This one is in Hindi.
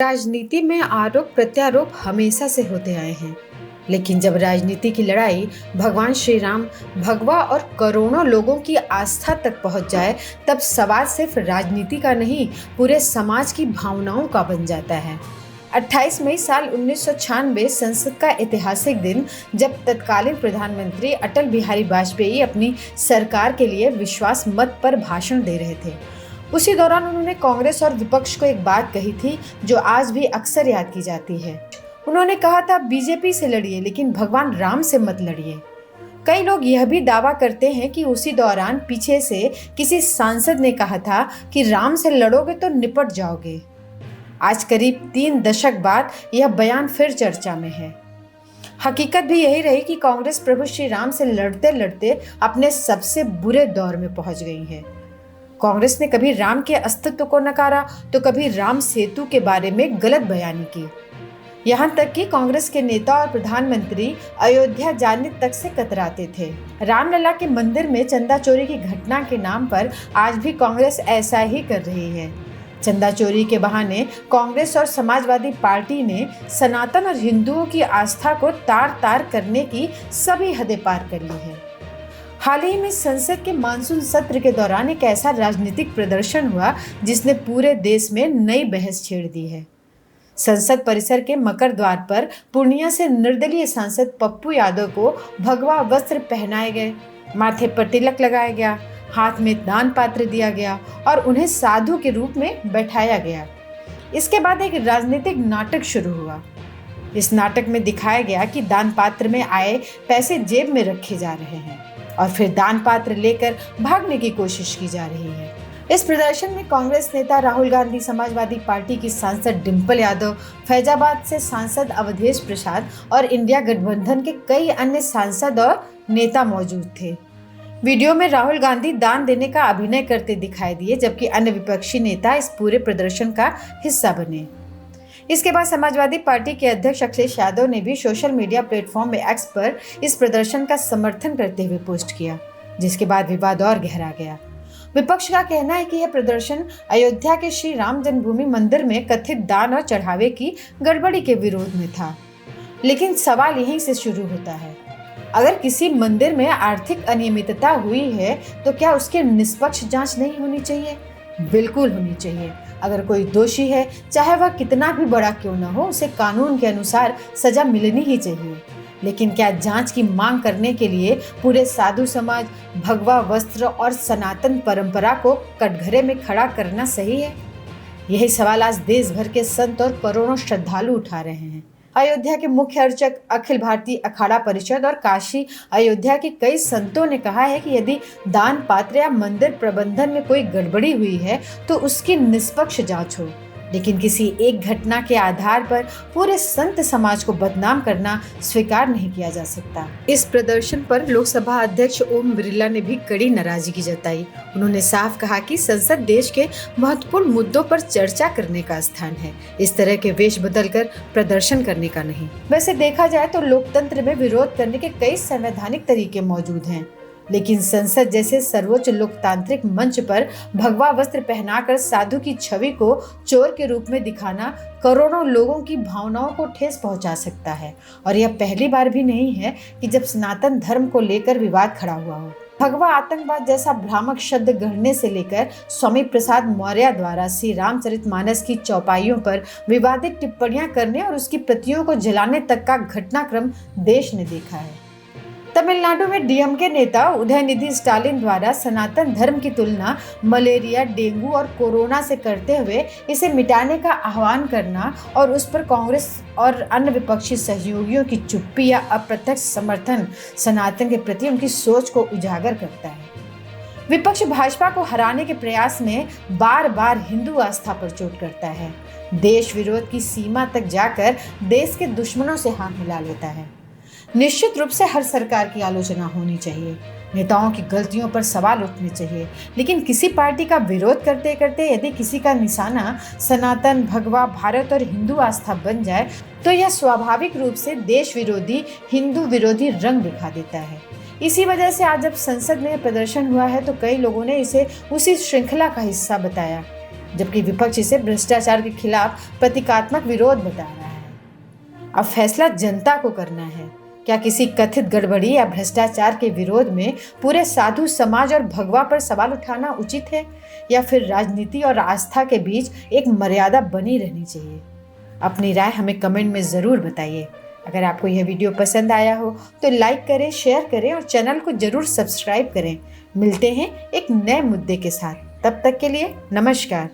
राजनीति में आरोप प्रत्यारोप हमेशा से होते आए हैं। लेकिन जब राजनीति की लड़ाई भगवान श्री राम, भगवा और करोड़ों लोगों की आस्था तक पहुंच जाए, तब सवाल सिर्फ राजनीति का नहीं, पूरे समाज की भावनाओं का बन जाता है। 28 मई साल 1996 संसद का ऐतिहासिक दिन, जब तत्कालीन प्रधानमंत्री अटल बिहारी वाजपेयी अपनी सरकार के लिए विश्वास मत पर भाषण दे रहे थे। उसी दौरान उन्होंने कांग्रेस और विपक्ष को एक बात कही थी जो आज भी अक्सर याद की जाती है। उन्होंने कहा था, बीजेपी से लड़िए लेकिन भगवान राम से मत लड़िए। कई लोग यह भी दावा करते हैं कि उसी दौरान पीछे से किसी सांसद ने कहा था कि राम से लड़ोगे तो निपट जाओगे। आज करीब 3 दशक बाद यह बयान फिर चर्चा में है। हकीकत भी यही रही कि कांग्रेस प्रभु श्री राम से लड़ते लड़ते अपने सबसे बुरे दौर में पहुंच गई है। कांग्रेस ने कभी राम के अस्तित्व को नकारा तो कभी राम सेतु के बारे में गलत बयानी की। यहाँ तक कि कांग्रेस के नेता और प्रधानमंत्री अयोध्या जाने तक से कतराते थे। रामलला के मंदिर में चंदा चोरी की घटना के नाम पर आज भी कांग्रेस ऐसा ही कर रही है। चंदा चोरी के बहाने कांग्रेस और समाजवादी पार्टी ने सनातन और हिंदुओं की आस्था को तार तार करने की सभी हदें पार कर ली है। हाल ही में संसद के मानसून सत्र के दौरान एक ऐसा राजनीतिक प्रदर्शन हुआ जिसने पूरे देश में नई बहस छेड़ दी है। संसद परिसर के मकर द्वार पर पूर्णिया से निर्दलीय सांसद पप्पू यादव को भगवा वस्त्र पहनाए गए, माथे पर तिलक लगाया गया, हाथ में दान पात्र दिया गया और उन्हें साधु के रूप में बैठाया गया। इसके बाद एक राजनीतिक नाटक शुरू हुआ। इस नाटक में दिखाया गया कि दान पात्र में आए पैसे जेब में रखे जा रहे हैं और फिर दान पात्र लेकर भागने की कोशिश की जा रही है। इस प्रदर्शन में कांग्रेस नेता राहुल गांधी, समाजवादी पार्टी की सांसद डिंपल यादव, फैजाबाद से सांसद अवधेश प्रसाद और इंडिया गठबंधन के कई अन्य सांसद और नेता मौजूद थे। वीडियो में राहुल गांधी दान देने का अभिनय करते दिखाई दिए, जबकि अन्य विपक्षी नेता इस पूरे प्रदर्शन का हिस्सा बने। इसके बाद समाजवादी पार्टी के अध्यक्ष अखिलेश यादव ने भी सोशल मीडिया प्लेटफॉर्म में एक्स पर इस प्रदर्शन का समर्थन करते हुए पोस्ट किया, जिसके बाद विवाद और गहरा गया। विपक्ष का कहना है कि यह प्रदर्शन अयोध्या के श्री राम जन्मभूमि मंदिर में कथित दान और चढ़ावे की गड़बड़ी के विरोध में था। लेकिन सवाल यहीं से शुरू होता है, अगर किसी मंदिर में आर्थिक अनियमितता हुई है तो क्या उसकी निष्पक्ष जांच नहीं होनी चाहिए? बिल्कुल होनी चाहिए। अगर कोई दोषी है, चाहे वह कितना भी बड़ा क्यों न हो, उसे कानून के अनुसार सजा मिलनी ही चाहिए। लेकिन क्या जांच की मांग करने के लिए पूरे साधु समाज, भगवा वस्त्र और सनातन परंपरा को कटघरे में खड़ा करना सही है? यही सवाल आज देश भर के संत और करोड़ों श्रद्धालु उठा रहे हैं। अयोध्या के मुख्य अर्चक, अखिल भारतीय अखाड़ा परिषद और काशी अयोध्या के कई संतों ने कहा है कि यदि दान पात्र या मंदिर प्रबंधन में कोई गड़बड़ी हुई है तो उसकी निष्पक्ष जांच हो। लेकिन किसी एक घटना के आधार पर पूरे संत समाज को बदनाम करना स्वीकार नहीं किया जा सकता। इस प्रदर्शन पर लोकसभा अध्यक्ष ओम बिरला ने भी कड़ी नाराजगी जताई। उन्होंने साफ कहा कि संसद देश के महत्वपूर्ण मुद्दों पर चर्चा करने का स्थान है, इस तरह के वेश बदलकर प्रदर्शन करने का नहीं। वैसे देखा जाए तो लोकतंत्र में विरोध करने के कई संवैधानिक तरीके मौजूद हैं, लेकिन संसद जैसे सर्वोच्च लोकतांत्रिक मंच पर भगवा वस्त्र पहनाकर साधु की छवि को चोर के रूप में दिखाना करोड़ों लोगों की भावनाओं को ठेस पहुंचा सकता है। और यह पहली बार भी नहीं है कि जब सनातन धर्म को लेकर विवाद खड़ा हुआ हो। भगवा आतंकवाद जैसा भ्रामक शब्द गढ़ने से लेकर स्वामी प्रसाद मौर्य द्वारा श्री रामचरितमानस की चौपाइयों पर विवादित टिप्पणियां करने और उसकी प्रतियों को जलाने तक का घटनाक्रम देश ने देखा है। तमिलनाडु में डीएमके नेता उदयनिधि स्टालिन द्वारा सनातन धर्म की तुलना मलेरिया, डेंगू और कोरोना से करते हुए इसे मिटाने का आह्वान करना और उस पर कांग्रेस और अन्य विपक्षी सहयोगियों की चुप्पी या अप्रत्यक्ष समर्थन सनातन के प्रति उनकी सोच को उजागर करता है। विपक्ष भाजपा को हराने के प्रयास में बार बार हिंदू आस्था पर चोट करता है, देश विरोध की सीमा तक जाकर देश के दुश्मनों से हाथ मिला लेता है। निश्चित रूप से हर सरकार की आलोचना होनी चाहिए, नेताओं की गलतियों पर सवाल उठने चाहिए, लेकिन किसी पार्टी का विरोध करते करते यदि किसी का निशाना सनातन, भगवा, भारत और हिंदू आस्था बन जाए तो यह स्वाभाविक रूप से देश विरोधी, हिंदू विरोधी रंग दिखा देता है। इसी वजह से आज जब संसद में प्रदर्शन हुआ है तो कई लोगों ने इसे उसी श्रृंखला का हिस्सा बताया। जबकि विपक्ष इसे भ्रष्टाचार के खिलाफ प्रतीकात्मक विरोध बता रहा है। अब फैसला जनता को करना है। क्या किसी कथित गड़बड़ी या भ्रष्टाचार के विरोध में पूरे साधु समाज और भगवा पर सवाल उठाना उचित है, या फिर राजनीति और आस्था के बीच एक मर्यादा बनी रहनी चाहिए? अपनी राय हमें कमेंट में ज़रूर बताइए। अगर आपको यह वीडियो पसंद आया हो तो लाइक करें, शेयर करें और चैनल को ज़रूर सब्सक्राइब करें। मिलते हैं एक नए मुद्दे के साथ। तब तक के लिए नमस्कार।